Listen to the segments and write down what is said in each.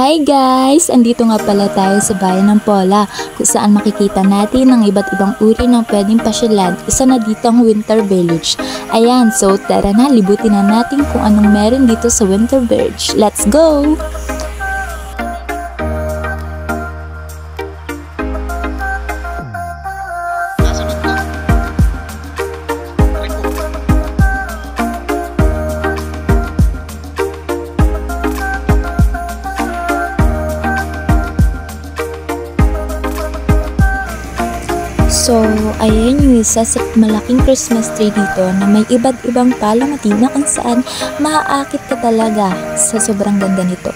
Hi guys! Andito nga pala tayo sa bayan ng Pola kung saan makikita natin ang iba't ibang uri ng pwedeng pasyalan. Isa na dito ang Winter Village. Ayan, so tara na, libutin na natin kung anong meron dito sa Winter Village. Let's go! So, ayan yung isa sa malaking Christmas tree dito na may iba't ibang palamati na kung saan maaakit ka talaga sa sobrang ganda nito.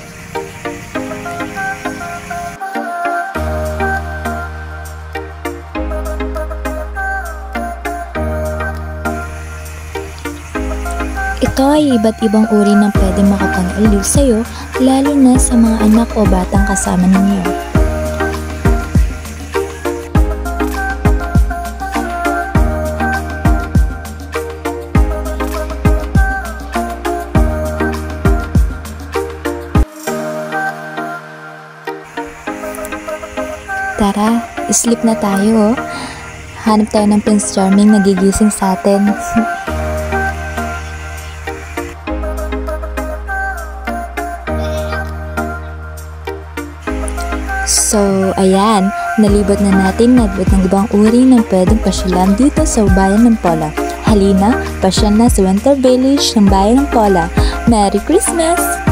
Ito ay iba't ibang uri ng pwede makapag-aliw sa'yo, lalo na sa mga anak o batang kasama ninyo. Tara, sleep na tayo. Hanap tayo ng Prince Charming na gigising sa atin. So, ayan, nalibot na natin ng ibang uri ng pwedeng pasyalan dito sa bayan ng Pola. Halina, pasyal na sa Winter Village ng bayan ng Pola. Merry Christmas!